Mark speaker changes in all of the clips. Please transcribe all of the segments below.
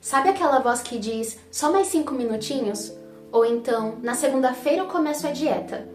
Speaker 1: Sabe aquela voz que diz, só mais 5 minutinhos? Ou então, na segunda-feira eu começo a dieta.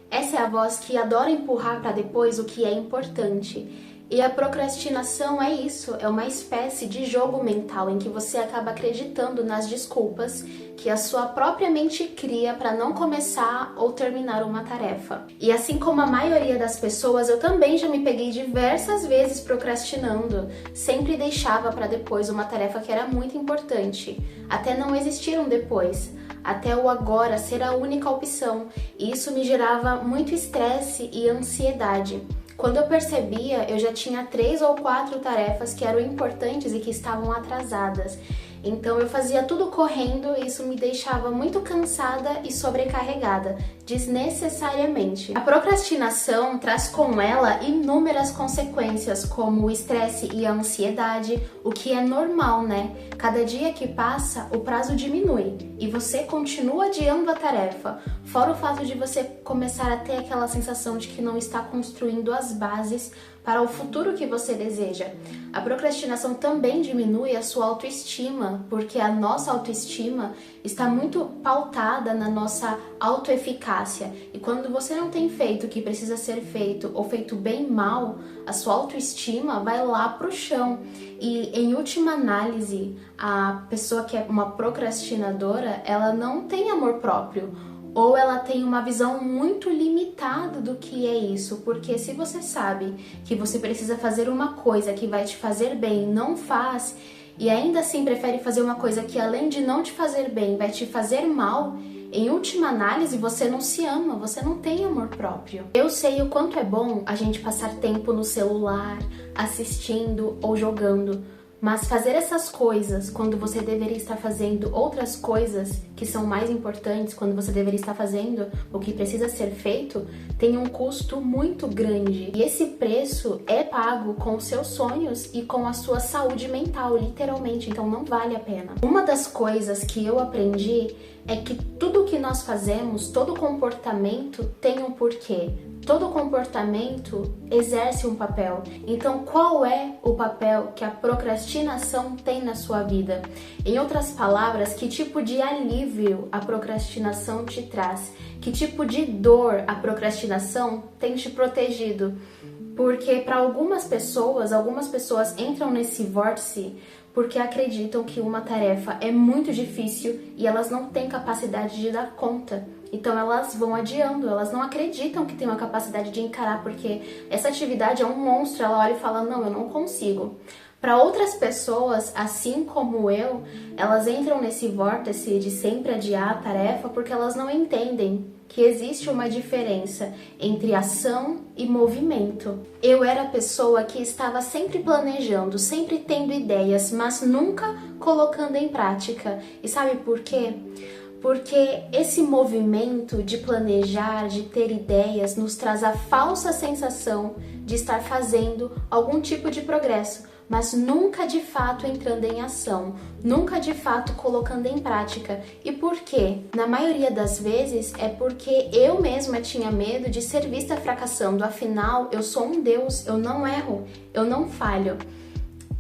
Speaker 1: Essa é a voz que adora empurrar para depois o que é importante. E a procrastinação é isso, é uma espécie de jogo mental em que você acaba acreditando nas desculpas que a sua própria mente cria para não começar ou terminar uma tarefa. E assim como a maioria das pessoas, eu também já me peguei diversas vezes procrastinando. Sempre deixava para depois uma tarefa que era muito importante, até não existir um depois. Até o agora ser a única opção, e isso me gerava muito estresse e ansiedade. Quando eu percebia, eu já tinha 3 ou 4 tarefas que eram importantes e que estavam atrasadas. Então eu fazia tudo correndo e isso me deixava muito cansada e sobrecarregada, desnecessariamente. A procrastinação traz com ela inúmeras consequências, como o estresse e a ansiedade, o que é normal, né? Cada dia que passa, o prazo diminui e você continua adiando a tarefa, fora o fato de você começar a ter aquela sensação de que não está construindo as bases para o futuro que você deseja. A procrastinação também diminui a sua autoestima, porque a nossa autoestima está muito pautada na nossa autoeficácia. E quando você não tem feito o que precisa ser feito ou feito bem mal, a sua autoestima vai lá pro chão. E em última análise, a pessoa que é uma procrastinadora, ela não tem amor próprio. Ou ela tem uma visão muito limitada do que é isso, porque se você sabe que você precisa fazer uma coisa que vai te fazer bem e não faz, e ainda assim prefere fazer uma coisa que além de não te fazer bem, vai te fazer mal, em última análise você não se ama, você não tem amor próprio. Eu sei o quanto é bom a gente passar tempo no celular, assistindo ou jogando, mas fazer essas coisas quando você deveria estar fazendo outras coisas que são mais importantes, quando você deveria estar fazendo o que precisa ser feito, tem um custo muito grande. E esse preço é pago com os seus sonhos e com a sua saúde mental, literalmente, então não vale a pena. Uma das coisas que eu aprendi é que tudo que nós fazemos, todo comportamento tem um porquê. Todo comportamento exerce um papel. Então, qual é o papel que a procrastinação tem na sua vida? Em outras palavras, que tipo de alívio a procrastinação te traz? Que tipo de dor a procrastinação tem te protegido? Porque para algumas pessoas entram nesse vórtice porque acreditam que uma tarefa é muito difícil e elas não têm capacidade de dar conta. Então elas vão adiando, elas não acreditam que tem uma capacidade de encarar, porque essa atividade é um monstro, ela olha e fala, não, eu não consigo. Para outras pessoas, assim como eu, elas entram nesse vórtice de sempre adiar a tarefa porque elas não entendem que existe uma diferença entre ação e movimento. Eu era a pessoa que estava sempre planejando, sempre tendo ideias, mas nunca colocando em prática. E sabe por quê? Porque esse movimento de planejar, de ter ideias, nos traz a falsa sensação de estar fazendo algum tipo de progresso, mas nunca de fato entrando em ação, nunca de fato colocando em prática. E por quê? Na maioria das vezes é porque eu mesma tinha medo de ser vista fracassando, afinal eu sou um Deus, eu não erro, eu não falho.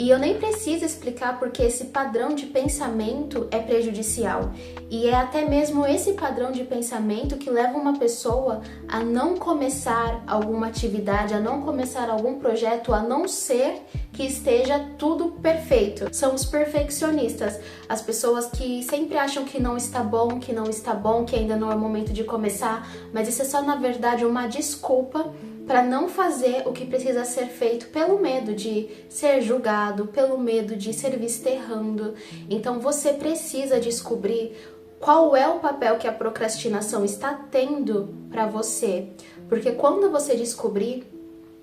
Speaker 1: E eu nem preciso explicar porque esse padrão de pensamento é prejudicial. E é até mesmo esse padrão de pensamento que leva uma pessoa a não começar alguma atividade, a não começar algum projeto, a não ser que esteja tudo perfeito. São os perfeccionistas, as pessoas que sempre acham que não está bom, que ainda não é o momento de começar, mas isso é só, na verdade, uma desculpa para não fazer o que precisa ser feito pelo medo de ser julgado, pelo medo de ser visto errando. Então você precisa descobrir qual é o papel que a procrastinação está tendo para você, porque quando você descobrir,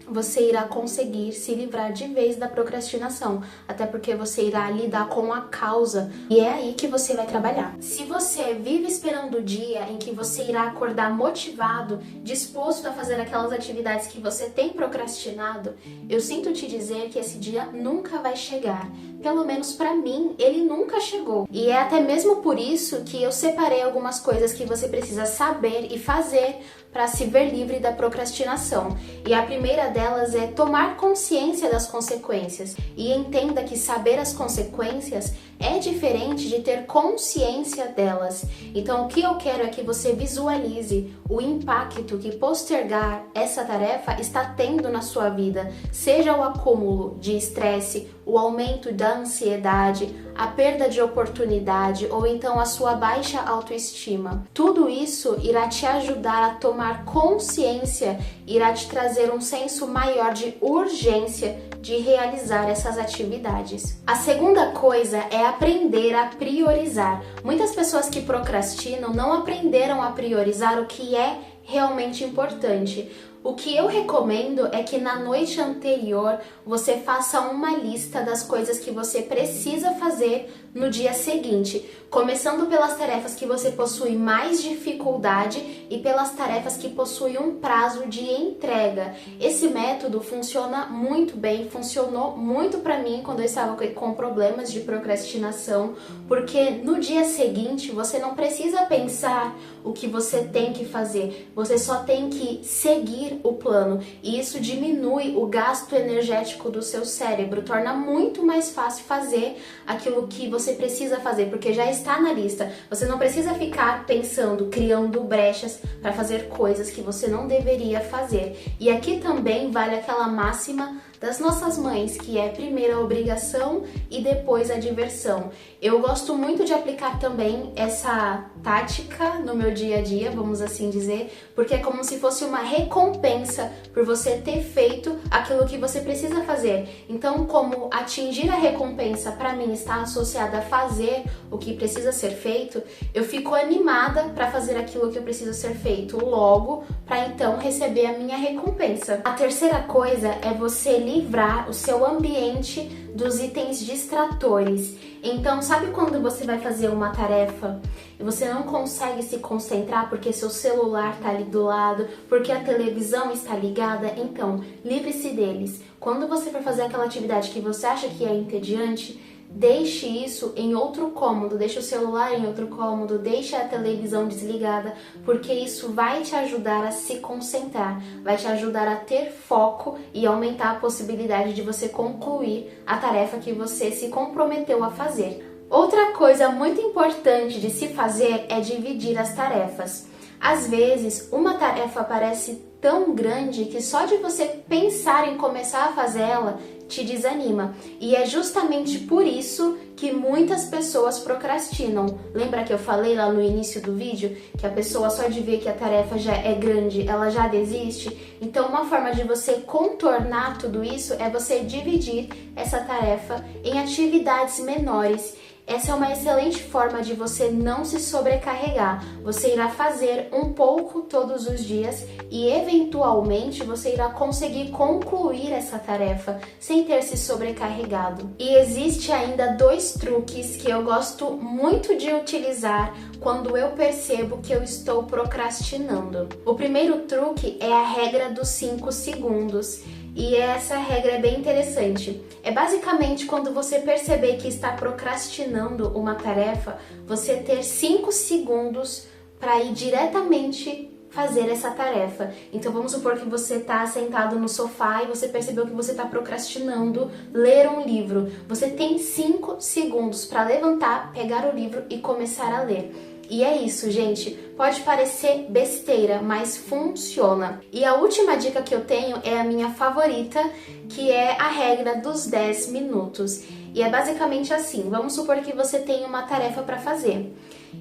Speaker 1: você irá conseguir se livrar de vez da procrastinação, até porque você irá lidar com a causa e é aí que você vai trabalhar. Se você vive esperando o dia em que você irá acordar motivado, disposto a fazer aquelas atividades que você tem procrastinado, eu sinto te dizer que esse dia nunca vai chegar. Pelo menos pra mim, ele nunca chegou. E é até mesmo por isso que eu separei algumas coisas que você precisa saber e fazer para se ver livre da procrastinação. E a primeira delas é tomar consciência das consequências. E entenda que saber as consequências é diferente de ter consciência delas. Então, o que eu quero é que você visualize o impacto que postergar essa tarefa está tendo na sua vida, seja o acúmulo de estresse, o aumento da ansiedade, a perda de oportunidade ou então a sua baixa autoestima. Tudo isso irá te ajudar a tomar consciência, irá te trazer um senso maior de urgência de realizar essas atividades. A segunda coisa é aprender a priorizar. Muitas pessoas que procrastinam não aprenderam a priorizar o que é realmente importante. O que eu recomendo é que na noite anterior você faça uma lista das coisas que você precisa fazer no dia seguinte, começando pelas tarefas que você possui mais dificuldade e pelas tarefas que possuem um prazo de entrega. Esse método funciona muito bem, funcionou muito para mim quando eu estava com problemas de procrastinação, porque no dia seguinte você não precisa pensar o que você tem que fazer, você só tem que seguir o plano, e isso diminui o gasto energético do seu cérebro, torna muito mais fácil fazer aquilo que você precisa fazer, porque já está na lista. Você não precisa ficar pensando, criando brechas para fazer coisas que você não deveria fazer. E aqui também vale aquela máxima das nossas mães, que é primeiro a obrigação e depois a diversão. Eu gosto muito de aplicar também essa tática no meu dia a dia, vamos assim dizer, porque é como se fosse uma recompensa por você ter feito aquilo que você precisa fazer. Então, como atingir a recompensa para mim está associada a fazer o que precisa ser feito, eu fico animada para fazer aquilo que eu preciso ser feito logo, para então receber a minha recompensa. A terceira coisa é você livrar o seu ambiente dos itens distratores. Então, sabe quando você vai fazer uma tarefa e você não consegue se concentrar porque seu celular está ali do lado, porque a televisão está ligada? Então, livre-se deles. Quando você for fazer aquela atividade que você acha que é entediante, deixe isso em outro cômodo, deixe o celular em outro cômodo, deixe a televisão desligada, porque isso vai te ajudar a se concentrar, vai te ajudar a ter foco e aumentar a possibilidade de você concluir a tarefa que você se comprometeu a fazer. Outra coisa muito importante de se fazer é dividir as tarefas. Às vezes, uma tarefa parece tão grande que só de você pensar em começar a fazer ela te desanima. E é justamente por isso que muitas pessoas procrastinam. Lembra que eu falei lá no início do vídeo que a pessoa só de ver que a tarefa já é grande, ela já desiste? Então, uma forma de você contornar tudo isso é você dividir essa tarefa em atividades menores. Essa é uma excelente forma de você não se sobrecarregar. Você irá fazer um pouco todos os dias e, eventualmente, você irá conseguir concluir essa tarefa sem ter se sobrecarregado. E existe ainda 2 truques que eu gosto muito de utilizar quando eu percebo que eu estou procrastinando. O primeiro truque é a regra dos 5 segundos. E essa regra é bem interessante. É basicamente quando você perceber que está procrastinando uma tarefa, você ter 5 segundos para ir diretamente fazer essa tarefa. Então vamos supor que você está sentado no sofá e você percebeu que você está procrastinando ler um livro. Você tem 5 segundos para levantar, pegar o livro e começar a ler. E é isso, gente. Pode parecer besteira, mas funciona. E a última dica que eu tenho é a minha favorita, que é a regra dos 10 minutos. E é basicamente assim, vamos supor que você tem uma tarefa para fazer.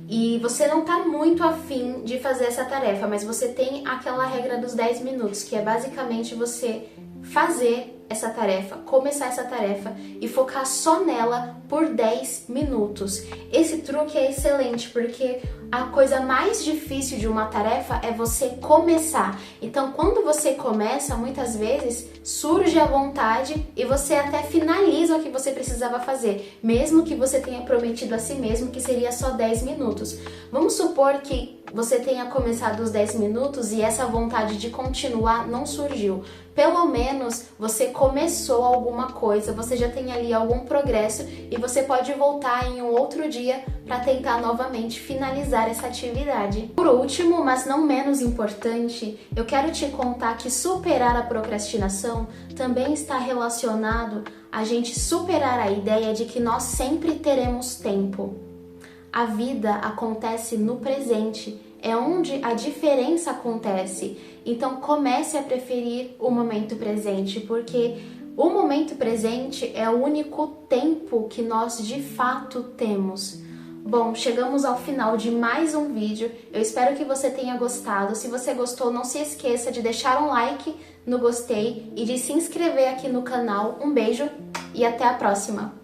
Speaker 1: E você não tá muito afim de fazer essa tarefa, mas você tem aquela regra dos 10 minutos, que é basicamente você fazer essa tarefa, começar essa tarefa e focar só nela por 10 minutos. Esse truque é excelente porque a coisa mais difícil de uma tarefa é você começar. Então, quando você começa, muitas vezes surge a vontade e você até finaliza o que você precisava fazer, mesmo que você tenha prometido a si mesmo que seria só 10 minutos. Vamos supor que você tenha começado os 10 minutos e essa vontade de continuar não surgiu. Pelo menos você começou alguma coisa, você já tem ali algum progresso e você pode voltar em um outro dia para tentar novamente finalizar essa atividade. Por último, mas não menos importante, eu quero te contar que superar a procrastinação também está relacionado a gente superar a ideia de que nós sempre teremos tempo. A vida acontece no presente, é onde a diferença acontece. Então comece a preferir o momento presente, porque o momento presente é o único tempo que nós de fato temos. Bom, chegamos ao final de mais um vídeo. Eu espero que você tenha gostado. Se você gostou, não se esqueça de deixar um like no gostei e de se inscrever aqui no canal. Um beijo e até a próxima!